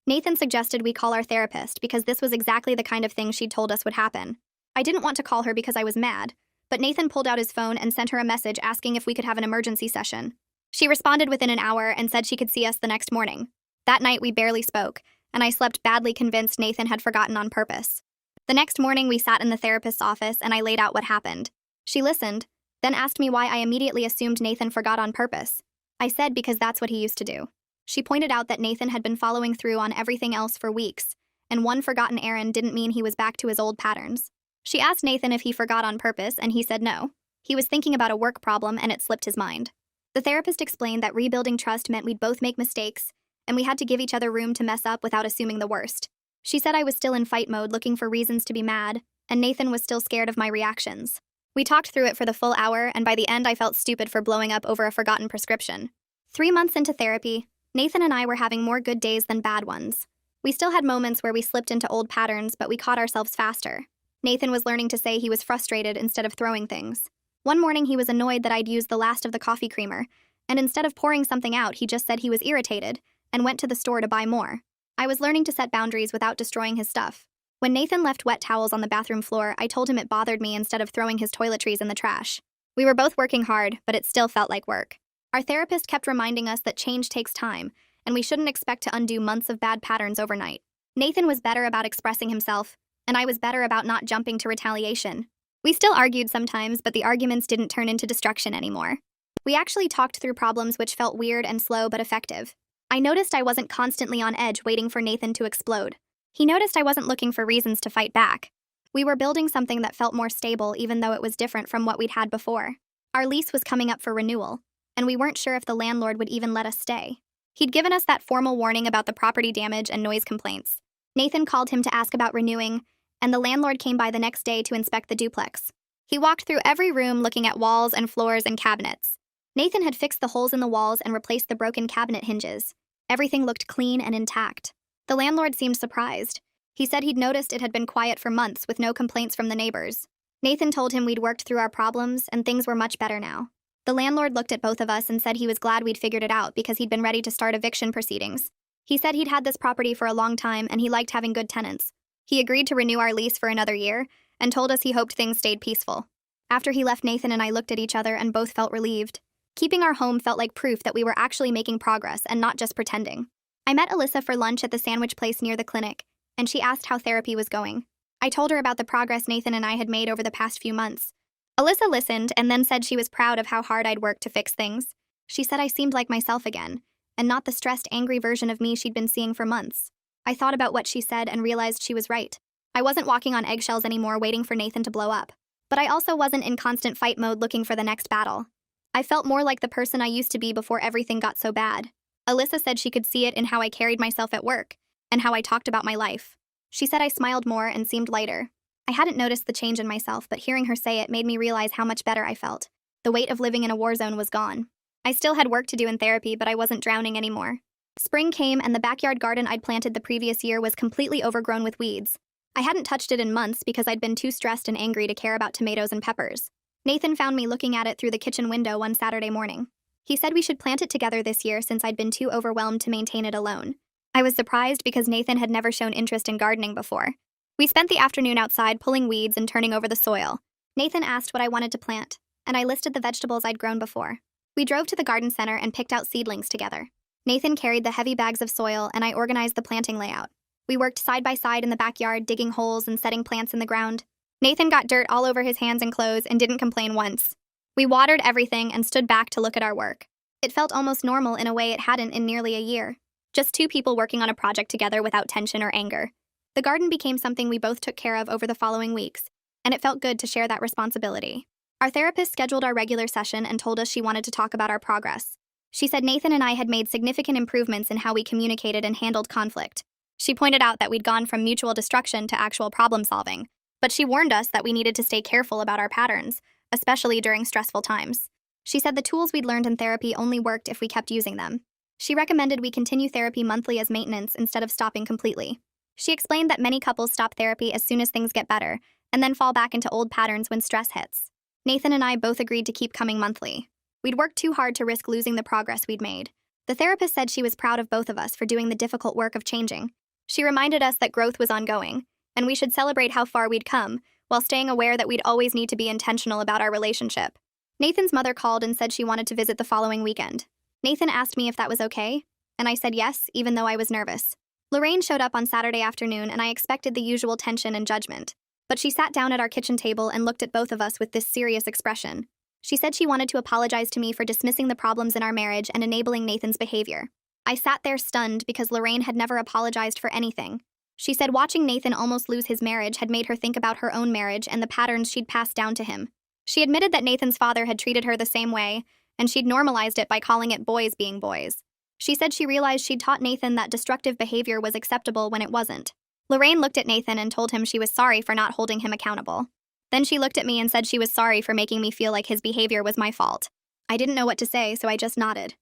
Nathan suggested we call our therapist because this was exactly the kind of thing she'd told us would happen. I didn't want to call her because I was mad, but Nathan pulled out his phone and sent her a message asking if we could have an emergency session. She responded within an hour and said she could see us the next morning. That night we barely spoke, and I slept badly convinced Nathan had forgotten on purpose. The next morning we sat in the therapist's office and I laid out what happened. She listened, then asked me why I immediately assumed Nathan forgot on purpose. I said because that's what he used to do. She pointed out that Nathan had been following through on everything else for weeks, and one forgotten errand didn't mean he was back to his old patterns. She asked Nathan if he forgot on purpose, and he said no. He was thinking about a work problem and it slipped his mind. The therapist explained that rebuilding trust meant we'd both make mistakes, and we had to give each other room to mess up without assuming the worst. She said I was still in fight mode looking for reasons to be mad, and Nathan was still scared of my reactions. We talked through it for the full hour, and by the end I felt stupid for blowing up over a forgotten prescription. 3 months into therapy, Nathan and I were having more good days than bad ones. We still had moments where we slipped into old patterns, but we caught ourselves faster. Nathan was learning to say he was frustrated instead of throwing things. One morning he was annoyed that I'd used the last of the coffee creamer, and instead of pouring something out, he just said he was irritated and went to the store to buy more. I was learning to set boundaries without destroying his stuff. When Nathan left wet towels on the bathroom floor, I told him it bothered me instead of throwing his toiletries in the trash. We were both working hard, but it still felt like work. Our therapist kept reminding us that change takes time, and we shouldn't expect to undo months of bad patterns overnight. Nathan was better about expressing himself, and I was better about not jumping to retaliation. We still argued sometimes, but the arguments didn't turn into destruction anymore. We actually talked through problems which felt weird and slow but effective. I noticed I wasn't constantly on edge waiting for Nathan to explode. He noticed I wasn't looking for reasons to fight back. We were building something that felt more stable even though it was different from what we'd had before. Our lease was coming up for renewal, and we weren't sure if the landlord would even let us stay. He'd given us that formal warning about the property damage and noise complaints. Nathan called him to ask about renewing, and the landlord came by the next day to inspect the duplex. He walked through every room looking at walls and floors and cabinets. Nathan had fixed the holes in the walls and replaced the broken cabinet hinges. Everything looked clean and intact. The landlord seemed surprised. He said he'd noticed it had been quiet for months with no complaints from the neighbors. Nathan told him we'd worked through our problems and things were much better now. The landlord looked at both of us and said he was glad we'd figured it out because he'd been ready to start eviction proceedings. He said he'd had this property for a long time and he liked having good tenants. He agreed to renew our lease for another year and told us he hoped things stayed peaceful. After he left, Nathan and I looked at each other and both felt relieved. Keeping our home felt like proof that we were actually making progress and not just pretending. I met Alyssa for lunch at the sandwich place near the clinic, and she asked how therapy was going. I told her about the progress Nathan and I had made over the past few months. Alyssa listened and then said she was proud of how hard I'd worked to fix things. She said I seemed like myself again, and not the stressed, angry version of me she'd been seeing for months. I thought about what she said and realized she was right. I wasn't walking on eggshells anymore waiting for Nathan to blow up. But I also wasn't in constant fight mode looking for the next battle. I felt more like the person I used to be before everything got so bad. Alyssa said she could see it in how I carried myself at work, and how I talked about my life. She said I smiled more and seemed lighter. I hadn't noticed the change in myself, but hearing her say it made me realize how much better I felt. The weight of living in a war zone was gone. I still had work to do in therapy, but I wasn't drowning anymore. Spring came and the backyard garden I'd planted the previous year was completely overgrown with weeds. I hadn't touched it in months because I'd been too stressed and angry to care about tomatoes and peppers. Nathan found me looking at it through the kitchen window one Saturday morning. He said we should plant it together this year since I'd been too overwhelmed to maintain it alone. I was surprised because Nathan had never shown interest in gardening before. We spent the afternoon outside pulling weeds and turning over the soil. Nathan asked what I wanted to plant, and I listed the vegetables I'd grown before. We drove to the garden center and picked out seedlings together. Nathan carried the heavy bags of soil and I organized the planting layout. We worked side by side in the backyard, digging holes and setting plants in the ground. Nathan got dirt all over his hands and clothes and didn't complain once. We watered everything and stood back to look at our work. It felt almost normal in a way it hadn't in nearly a year. Just two people working on a project together without tension or anger. The garden became something we both took care of over the following weeks, and it felt good to share that responsibility. Our therapist scheduled our regular session and told us she wanted to talk about our progress. She said Nathan and I had made significant improvements in how we communicated and handled conflict. She pointed out that we'd gone from mutual destruction to actual problem solving, but she warned us that we needed to stay careful about our patterns, especially during stressful times. She said the tools we'd learned in therapy only worked if we kept using them. She recommended we continue therapy monthly as maintenance instead of stopping completely. She explained that many couples stop therapy as soon as things get better, and then fall back into old patterns when stress hits. Nathan and I both agreed to keep coming monthly. We'd worked too hard to risk losing the progress we'd made. The therapist said she was proud of both of us for doing the difficult work of changing. She reminded us that growth was ongoing, and we should celebrate how far we'd come, while staying aware that we'd always need to be intentional about our relationship. Nathan's mother called and said she wanted to visit the following weekend. Nathan asked me if that was okay, and I said yes, even though I was nervous. Lorraine showed up on Saturday afternoon, and I expected the usual tension and judgment. But she sat down at our kitchen table and looked at both of us with this serious expression. She said she wanted to apologize to me for dismissing the problems in our marriage and enabling Nathan's behavior. I sat there stunned because Lorraine had never apologized for anything. She said watching Nathan almost lose his marriage had made her think about her own marriage and the patterns she'd passed down to him. She admitted that Nathan's father had treated her the same way, and she'd normalized it by calling it boys being boys. She said she realized she'd taught Nathan that destructive behavior was acceptable when it wasn't. Lorraine looked at Nathan and told him she was sorry for not holding him accountable. Then she looked at me and said she was sorry for making me feel like his behavior was my fault. I didn't know what to say, so I just nodded.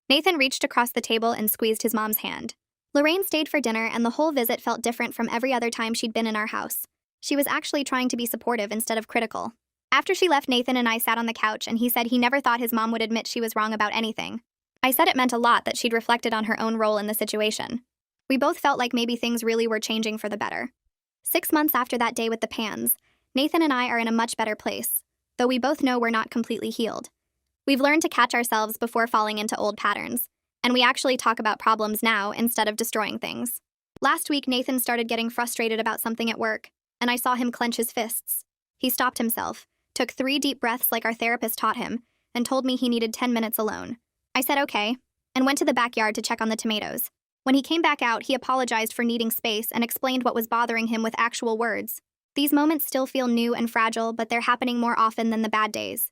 Nathan reached across the table and squeezed his mom's hand. Lorraine stayed for dinner, and the whole visit felt different from every other time she'd been in our house. She was actually trying to be supportive instead of critical. After she left, Nathan and I sat on the couch, and he said he never thought his mom would admit she was wrong about anything. I said it meant a lot that she'd reflected on her own role in the situation. We both felt like maybe things really were changing for the better. 6 months after that day with the pans, Nathan and I are in a much better place, though we both know we're not completely healed. We've learned to catch ourselves before falling into old patterns, and we actually talk about problems now instead of destroying things. Last week, Nathan started getting frustrated about something at work, and I saw him clench his fists. He stopped himself, took 3 deep breaths like our therapist taught him, and told me he needed 10 minutes alone. I said okay, and went to the backyard to check on the tomatoes. When he came back out, he apologized for needing space and explained what was bothering him with actual words. These moments still feel new and fragile, but they're happening more often than the bad days.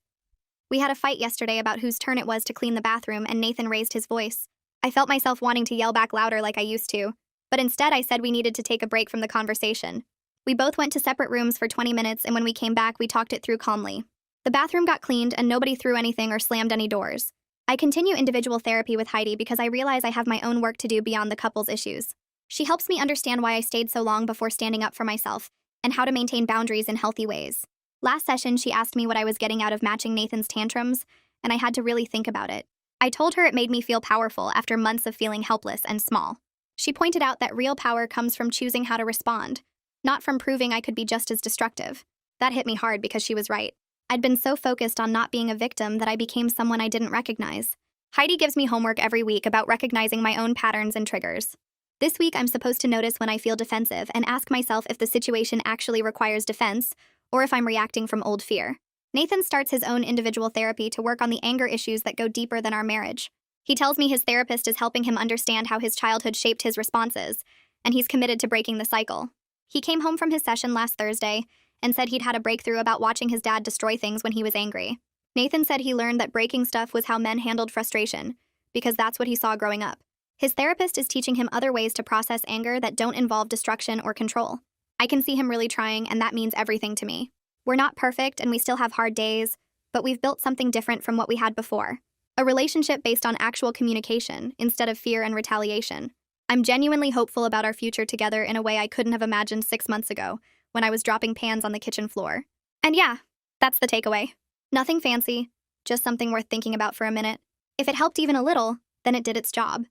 We had a fight yesterday about whose turn it was to clean the bathroom, and Nathan raised his voice. I felt myself wanting to yell back louder like I used to, but instead I said we needed to take a break from the conversation. We both went to separate rooms for 20 minutes, and when we came back, we talked it through calmly. The bathroom got cleaned, and nobody threw anything or slammed any doors. I continue individual therapy with Heidi because I realize I have my own work to do beyond the couple's issues. She helps me understand why I stayed so long before standing up for myself, and how to maintain boundaries in healthy ways. Last session, she asked me what I was getting out of matching Nathan's tantrums, and I had to really think about it. I told her it made me feel powerful after months of feeling helpless and small. She pointed out that real power comes from choosing how to respond, not from proving I could be just as destructive. That hit me hard because she was right. I'd been so focused on not being a victim that I became someone I didn't recognize. Heidi gives me homework every week about recognizing my own patterns and triggers. This week, I'm supposed to notice when I feel defensive and ask myself if the situation actually requires defense or if I'm reacting from old fear. Nathan starts his own individual therapy to work on the anger issues that go deeper than our marriage. He tells me his therapist is helping him understand how his childhood shaped his responses, and he's committed to breaking the cycle. He came home from his session last Thursday and said he'd had a breakthrough about watching his dad destroy things when he was angry. Nathan said he learned that breaking stuff was how men handled frustration, because that's what he saw growing up. His therapist is teaching him other ways to process anger that don't involve destruction or control. I can see him really trying, and that means everything to me. We're not perfect, and we still have hard days, but we've built something different from what we had before. A relationship based on actual communication, instead of fear and retaliation. I'm genuinely hopeful about our future together in a way I couldn't have imagined 6 months ago, when I was dropping pans on the kitchen floor. And yeah, that's the takeaway. Nothing fancy, just something worth thinking about for a minute. If it helped even a little, then it did its job.